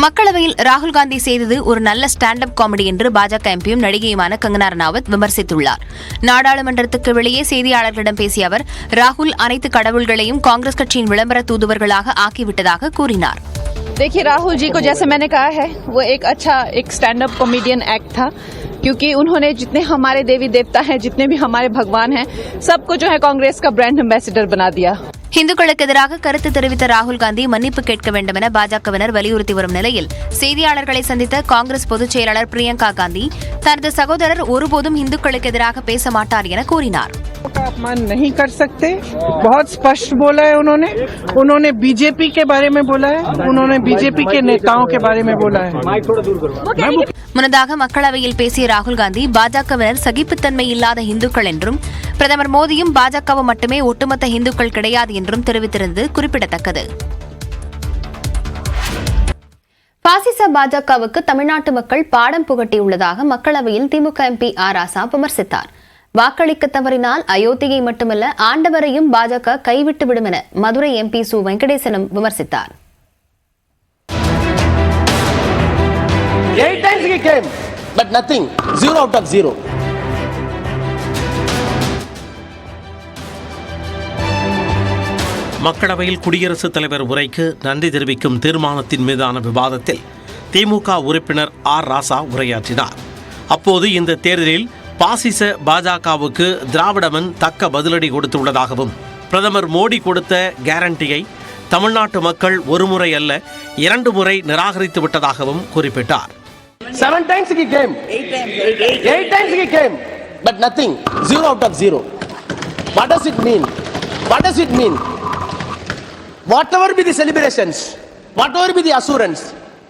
மக்களவையில் ராகுல் காந்தி செய்தது ஒரு நல்ல ஸ்டாண்ட் அப் காமெடி என்று பாஜக எம்பியும் நடிகையுமான கங்கனா ரனாவத் விமர்சித்துள்ளார். நாடாளுமன்றத்துக்கு வெளியே செய்தியாளர்களிடம் பேசிய அவர், ராகுல் அனைத்து கடவுள்களையும் காங்கிரஸ் கட்சியின் விளம்பர தூதுவர்களாக ஆக்கிவிட்டதாக கூறினார். देखिए, राहुल जी को जैसे मैंने कहा है, वो एक अच्छा स्टैंड अप कॉमेडियन एक्ट था, क्योंकि उन्होंने जितने हमारे देवी देवता हैं, जितने भी हमारे भगवान हैं, सबको जो है कांग्रेस का ब्रांड एम्बेसडर बना दिया. இந்துக்களுக்கு எதிராக கருத்து தெரிவித்த ராகுல் காந்தி மன்னிப்பு கேட்க வேண்டும் என பாஜகவினர் வலியுறுத்தி வரும் நிலையில் செய்தியாளர்களை சந்தித்த காங்கிரஸ் பொதுச் செயலாளர் பிரியங்கா காந்தி தனது சகோதரர் ஒருபோதும் இந்துக்களுக்கு எதிராக பேச மாட்டார் என கூறினார். अपमान नहीं कर सकते, बहुत स्पष्ट बोला है उन्होंने बीजेपी के बारे में बोला है, उन्होंने बीजेपी के नेताओं के बारे में बोला है. முன்னதாக மக்களவையில் பேசிய ராகுல் காந்தி பாஜகவினர் சகிப்புத்தன்மை இல்லாத இந்துக்கள் என்றும் பிரதமர் மோடியும் பாஜகவும் மட்டுமே ஒட்டுமொத்த இந்துக்கள் கிடையாது என்றும் தெரிவித்திருந்தது குறிப்பிடத்தக்கது. பாசிச பாஜகவுக்கு தமிழ்நாட்டு மக்கள் பாடம் புகட்டியுள்ளதாக மக்களவையில் திமுக எம்பி ஆர் ராசா விமர்சித்தார். வாக்களிக்க தவறினால் அயோத்தியை மட்டுமல்ல ஆண்டவரையும் பாஜக கைவிட்டுவிடும் என மதுரை எம்பி சு வெங்கடேசனும் விமர்சித்தார். 8 times he came, but nothing. 0 out of 0. மக்களவையில் குடியரசுத் தலைவர் உரைக்கு நன்றி தெரிவிக்கும் தீர்மானத்தின் மீதான விவாதத்தில் திமுக உறுப்பினர் ஆர் ராசா உரையாற்றினார். அப்போது இந்த தேர்தலில் பாசிச பாஜகவுக்கு திராவிடமன் தக்க பதிலடி கொடுத்துள்ளதாகவும் பிரதமர் மோடி கொடுத்த கேரண்டியை தமிழ்நாட்டு மக்கள் ஒரு முறை அல்ல 2 முறை நிராகரித்து விட்டதாகவும் குறிப்பிட்டார். 7 times he came. 8 times he came, but nothing. 0 out of 0. What does it mean? What does it mean? Whatever be the celebrations, whatever be the assurance,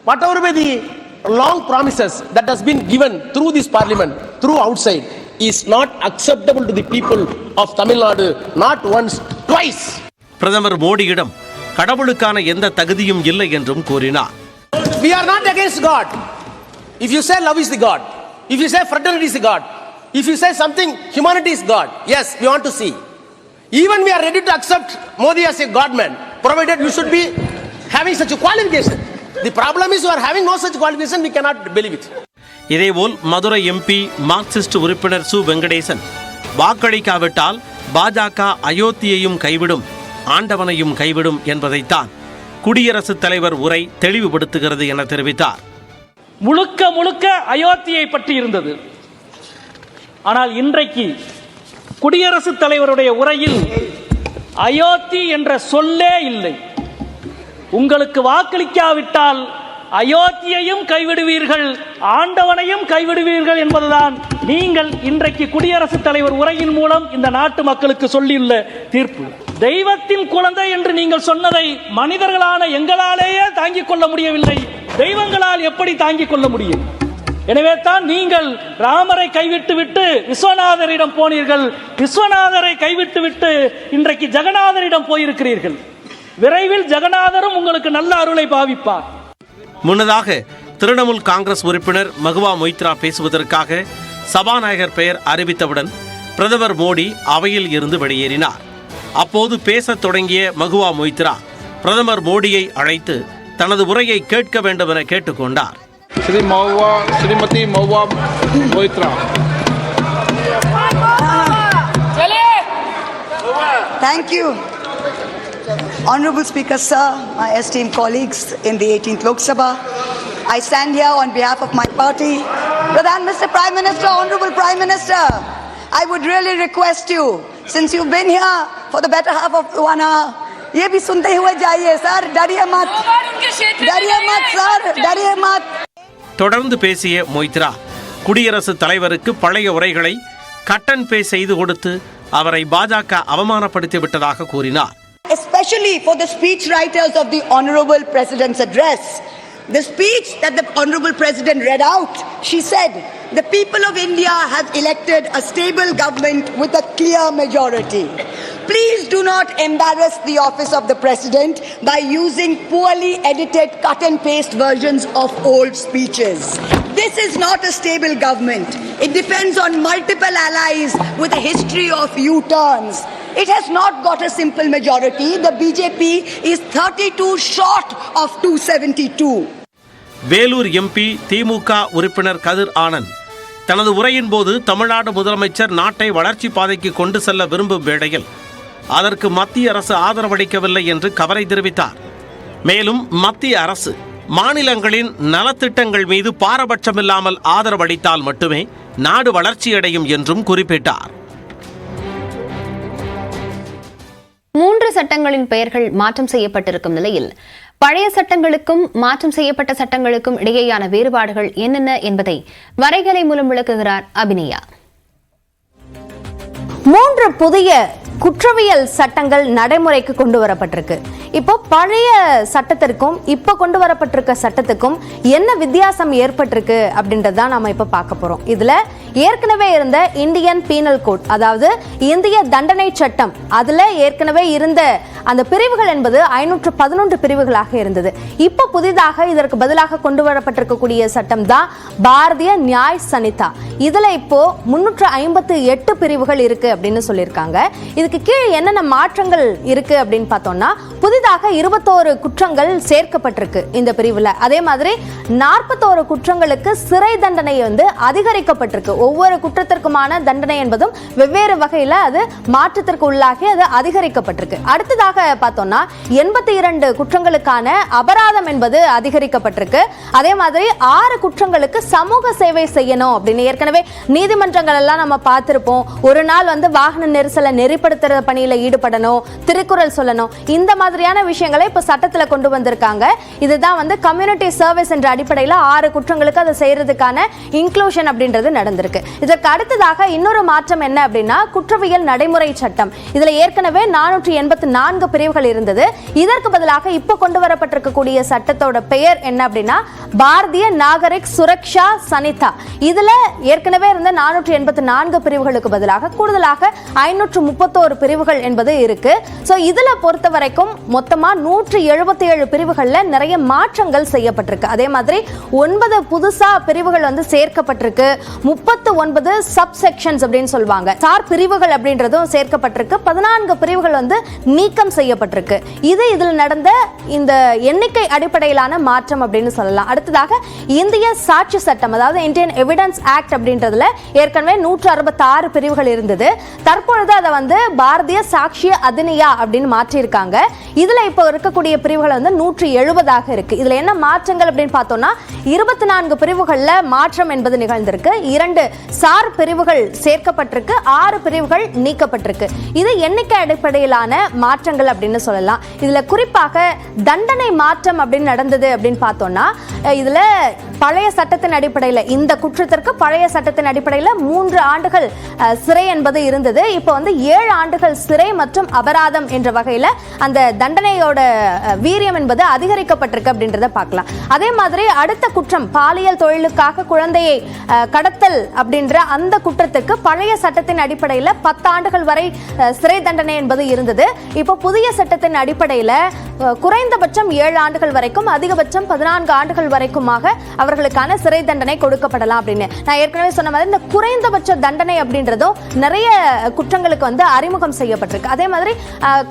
whatever be the long promises that has been given through this parliament, through outside, is not acceptable to the people of Tamil Nadu, not once, twice. பிரதமர் மோடியிடம் கடவுளுக்கான எந்த தகுதியும் இல்லை என்றும் கூறினார். We are not against God. If you say love is the God, if you say fraternity is the God, if you say something humanity is God, yes, we want to see. Even we are ready to accept Modi as a God man, provided you should be having such a qualification. The problem is you are having no such qualification, we cannot believe it. இதேபோல் Madurai MP Marxist உறுப்பினர் சு வெங்கடேசன், வாக்களிக்காவிட்டால் பாஜக அயோத்தியையும் கைவிடும் ஆண்டவனையும் கைவிடும் என்பதைத்தான் குடியரசுத் தலைவர் உரை தெளிவுபடுத்துகிறது என தெரிவித்தார். முழுக்க முழுக்க அயோத்தியை பற்றி இருந்தது. ஆனால் இன்றைக்கு குடியரசுத் தலைவருடைய உரையில் அயோத்தி என்ற சொல்லே இல்லை. உங்களுக்கு வாக்களிக்காவிட்டால் அயோத்தியையும் கைவிடுவீர்கள், ஆண்டவனையும் கைவிடுவீர்கள் என்பதுதான் நீங்கள் இன்றைக்கு குடியரசுத் தலைவர் உரையின் மூலம் இந்த நாட்டு மக்களுக்கு சொல்லியுள்ள தீர்ப்பு. தெய்வத்தின் குழந்தை என்று நீங்கள் சொன்னதை மனிதர்களான எங்களாலேயே தாங்கிக் கொள்ள முடியவில்லை, தெய்வங்களால் எப்படி தாங்கிக் கொள்ள முடியும்? எனவே தான் நீங்கள் ராமரை கைவிட்டு விட்டு விஸ்வநாதரிடம் போனீர்கள், விஸ்வநாதரை கைவிட்டு விட்டு இன்றைக்கு ஜெகநாதரிடம் போயிருக்கிறீர்கள். விரைவில் ஜெகநாதரும் உங்களுக்கு நல்ல அருளை பாவிப்பார். முன்னதாக திரிணாமுல் காங்கிரஸ் உறுப்பினர் மகுவா மொய்த்ரா பேசுவதற்காக சபாநாயகர் பெயர் அறிவித்தவுடன் பிரதமர் மோடி அவையில் இருந்து வெளியேறினார். அப்போது பேசத் தொடங்கிய மகுவா மொய்த்ரா பிரதமர் மோடியை அழைத்து தனது உரையை கேட்க வேண்டும் என கேட்டுக்கொண்டார். Shrimati Mahua Moitra. Thank you. Honorable Speaker Sir, my esteemed colleagues in the 18th Lok Sabha, I stand here on behalf of my party. Pradhan Mr. Prime Minister, Honorable Prime Minister, I would really request you, since you've been here for the better half of 1 hour, ये भी सुनते हुए जाइए sir, डरिए मत sir, डरिए मत. தொடர்ந்து பேசிய மொய்த்ரா குடியரசுத் தலைவருக்கு பழைய உரைகளை கட் அண்ட் பேஸ்ட் செய்து கொடுத்து அவரை பாஜக அவமானப்படுத்தி விட்டதாக கூறினார். Especially for the speech writers of the Honorable President's address. The speech that the Honorable President read out, she said, the people of India have elected a stable government with a clear majority. Please do not embarrass the office of the President by using poorly edited cut and paste versions of old speeches. This is not a stable government. It depends on multiple allies with a history of U-turns. It has not got a simple majority. The BJP is 32 short of 272. Vellore MP திமுக உறுப்பினர் கதிர் ஆனந்த் தனது உரையின் போது தமிழ்நாடு முதலமைச்சர் நாட்டை வளர்ச்சி பாதைக்கு கொண்டு செல்ல விரும்பும் வேளையில் அதற்கு மத்திய அரசு ஆதரவளிக்கவில்லை என்று கவலை தெரிவித்தார். மேலும் மத்திய அரசு மாநிலங்களின் நலத்திட்டங்கள் மீது பாரபட்சமில்லாமல் ஆதரவளித்தால் மட்டுமே நாடு வளர்ச்சியடையும் என்றும் குறிப்பிட்டார். 3 சட்டங்களின் பெயர்கள் மாற்றம் செய்யப்பட்டிருக்கும் நிலையில் பழைய சட்டங்களுக்கும் மாற்றம் செய்யப்பட்ட சட்டங்களுக்கும் இடையேயான வேறுபாடுகள் என்னென்ன என்பதை வரைகலை மூலம் விளக்குகிறார் அபிநயா. 3 புதிய குற்றவியல் சட்டங்கள் நடைமுறைக்கு கொண்டு வரப்பட்டிருக்கு. இப்போ பழைய சட்டத்திற்கும் இப்போ கொண்டு வரப்பட்டிருக்க சட்டத்துக்கும் என்ன வித்தியாசம் ஏற்பட்டிருக்கு அப்படின்றத நாம இப்ப பார்க்க போறோம். இதுல ஏற்கனவே இருந்த இந்தியன் பீனல் கோட், அதாவது இந்திய தண்டனை சட்டம், அதுல ஏற்கனவே இருந்த அந்த பிரிவுகள் என்பது 511 பிரிவுகளாக இருந்தது. இப்போ புதிதாக இதற்கு பதிலாக கொண்டு வரப்பட்டிருக்கக்கூடிய சட்டம் தான் பாரதிய நியாய் சனிதா. இதுல இப்போ 358 பிரிவுகள் இருக்கு அப்படின்னு சொல்லியிருக்காங்க. இதுக்கு கீழே என்னென்ன மாற்றங்கள் இருக்கு அப்படின்னு பார்த்தோம்னா, புதிதாக 21 குற்றங்கள் சேர்க்கப்பட்டிருக்கு இந்த பிரிவுல. அதே மாதிரி 41 குற்றங்களுக்கு சிறை தண்டனை அதிகரிக்கப்பட்டிருக்கு. ஒவ்வொரு குற்றத்திற்குமான தண்டனை என்பதும் வெவ்வேறு வகையில அது மாற்றத்திற்கு உள்ளாகி அது அதிகரிக்கப்பட்டிருக்கு. அடுத்ததாக பார்த்தோம்னா 82 குற்றங்களுக்கான அபராதம் என்பது அதிகரிக்கப்பட்டிருக்கு. அதே மாதிரி 6 குற்றங்களுக்கு சமூக சேவை செய்யணும் அப்படின்னு ஏற்கனவே நீதிமன்றங்கள் எல்லாம் நம்ம பார்த்திருப்போம். ஒரு நாள் வாகன நெரிசலை நெறிப்படுத்துற பணியில ஈடுபடணும், திருக்குறள் சொல்லணும், இந்த மாதிரியான விஷயங்களை இப்ப சட்டத்துல கொண்டு வந்திருக்காங்க. இதுதான் கம்யூனிட்டி சர்வீஸ் என்ற அடிப்படையில் 6 குற்றங்களுக்கு அதை செய்யறதுக்கான இன்க்ளூஷன் அப்படின்றது நடந்திருக்கு. இதற்கு அடுத்ததாக இன்னொரு மாற்றம் என்ன அப்படின்னா, குற்றவியல் நடைமுறை சட்டம். இதுல ஏற்கனவே 484 பிரிவுகள் இருந்தது. இதற்கு பதிலாக இப்ப கொண்டு வரப்பட்டிருக்கக்கூடிய சட்டத்தோட பெயர் என்ன அப்படின்னா, பாரதிய நாகரிக் சுரக்ஷா சனிதா. இதுல ஏற்கனவே இருந்த 484 பிரிவுகளுக்கு பதிலாக கூடுதலாக 531 பிரிவுகள் என்பது இருக்கு. சோ இதுல பொறுத்த வரைக்கும் மொத்தமா 177 பிரிவுகள்ல நிறைய மாற்றங்கள் செய்யப்பட்டிருக்கு. அதே மாதிரி 9 புதுசா பிரிவுகள் சேர்க்கப்பட்டிருக்கு. 39 சப்செக்ஷன்ஸ் அப்படின்னு சொல்வாங்க, சார் பிரிவுகள் அப்படின்றதும் சேர்க்கப்பட்டிருக்கு. 14 பிரிவுகள் நீக்கம் செய்யப்பட்டிருக்கு. இது இதில் நடந்த இந்த எண்ணிக்கை அடிப்படையிலான மாற்றம் அப்படின்னு சொல்லலாம். அடுத்ததாக இந்திய சாட்சி சட்டம், அதாவது இந்தியன் எவிடன்ஸ் ஆக்ட் அப்படின்றதுல ஏற்கனவே 166 பிரிவுகள் இருந்தது. தற்பொழுது அதை பாரதிய சாட்சிய அதிநியா அப்படின்னு மாற்றியிருக்காங்க. இதுல இப்போ இருக்கக்கூடிய பிரிவுகள் 170 இருக்கு. இதுல என்ன மாற்றங்கள் அப்படின்னு பார்த்தோம்னா, 24 பிரிவுகள்ல மாற்றம் என்பது நிகழ்ந்திருக்கு. 2 சார் பிரிவுகள் சேர்க்கப்பட்டிருக்கு, 6 பிரிவுகள் நீக்கப்பட்டிருக்கு. இது எண்ணிக்கை அடிப்படையிலான மாற்றங்கள் அப்படின்னு சொல்லலாம். இதுல குறிப்பாக தண்டனை மாற்றம் அப்படின்னு நடந்தது அப்படின்னு பார்த்தோம்னா, இதுல பழைய சட்டத்தின் அடிப்படையில் இந்த குற்றத்திற்கு பழைய சட்டத்தின் அடிப்படையில் 3 ஆண்டுகள் சிறை என்பது இருந்தது. இப்போ 7 ஆண்டுகள் சிறை மற்றும் அபராதம் என்ற வகையில் அந்த தண்டனையோட வீரியம் என்பது அதிகரிக்கப்பட்டிருக்கு அப்படின்றத பார்க்கலாம். அதே மாதிரி அடுத்த குற்றம் பாலியல் தொழிலுக்காக குழந்தையை கடத்தல் அப்படின்ற அந்த குற்றத்துக்கு பழைய சட்டத்தின் அடிப்படையில் 10 ஆண்டுகள் வரை சிறை தண்டனை என்பது இருந்தது. இப்போ புதிய சட்டத்தின் அடிப்படையில் குறைந்தபட்சம் 7 ஆண்டுகள் வரைக்கும், அதிகபட்சம் 14 ஆண்டுகள் வரைக்குமாக அவர்களுக்கான சிறை தண்டனை கொடுக்கப்படலாம் அப்படின்னு நான் ஏற்கனவே சொன்ன மாதிரி இந்த குறைந்தபட்ச தண்டனை அப்படின்றதும் நிறைய குற்றங்களுக்கு அறிமுகம் செய்யப்பட்டிருக்கு. அதே மாதிரி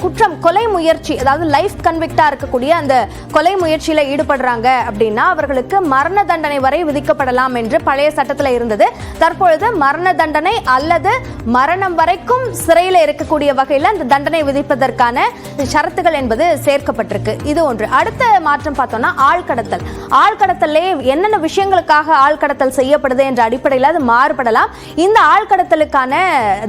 குற்றம் கொலை முயற்சி, அதாவது லைஃப் கன்விக்டா இருக்கக்கூடிய அந்த கொலை முயற்சியில ஈடுபடுறாங்க அப்படின்னா அவர்களுக்கு மரண தண்டனை வரை விதிக்கப்படலாம் என்று பழைய சட்டத்தில் இருந்தது. தற்பொழுது மரண தண்டனை அல்லது மரணம் வரைக்கும் சிறையில் இருக்கக்கூடிய வகையில் அந்த தண்டனை விதிப்பதற்கான ஷரத்துகள் என்பது சேர்க்கப்பட்டிருக்கு. இது ஒன்று. அடுத்த மாற்றம் பார்த்தோம்னா ஆழ்கடத்தல். ஆழ்கடத்தலே என்னென்ன விஷயங்களுக்காக ஆழ்கடத்தல் செய்யப்படுது என்ற அடிப்படையில் அது மாறுபடலாம். இந்த ஆழ்கடத்தலுக்கான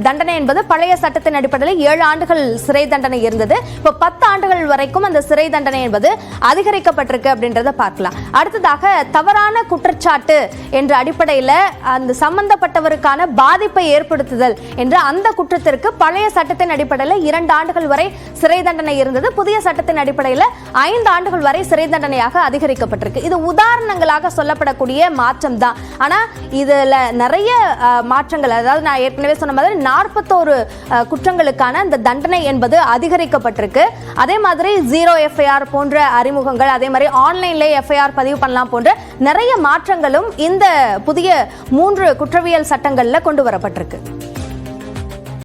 தண்டனை என்பது பழைய சட்டத்தின் அடிப்படையில் 7 ஆண்டுகள் சிறை தண்டனை இருந்தது. இப்போ 10 ஆண்டுகள் வரைக்கும் அந்த சிறை தண்டனை என்பது அதிகரிக்கப்பட்டிருக்கு அப்படின்றத பார்க்கலாம். அடுத்ததாக தவறான குற்றச்சாட்டு என்ற அடிப்படையில் அந்த சம்பந்தப்பட்டவருக்கான பாதிப்பை ஏற்படுத்துதல் என்ற அந்த குற்றத்திற்கு பழைய சட்டத்தின் அடிப்படையில் 2 ஆண்டுகள் வரை சிறை தண்டனை இருந்தது. புதிய சட்டத்தின் அடிப்படையில் 5 ஆண்டுகள் வரை சிறை தண்டனையாக அதிகரிக்கப்பட்டிருக்கு. இது உதாரணங்களாக சொல்லப்படக்கூடிய மாற்றம் தான். ஆனா இதுல நிறைய மாற்றங்கள், அதாவது நான் ஏற்கனவே சொன்ன மாதிரி 41 குற்றங்களுக்கான அந்த தண்டனை என்பது அதிகரிக்கப்பட்டிருக்கு. அதே மாதிரி 0 எஃப்ஐஆர் போன்ற அறிமுகங்கள், அதே மாதிரி ஆன்லைன்ல எஃப்ஐஆர் பதிவு பண்ணலாம் போன்ற நிறைய மாற்றங்களும் இந்த புதிய 3 குற்றவியல் சட்டங்கள்ல கொண்டு வரப்பட்டிருக்கு.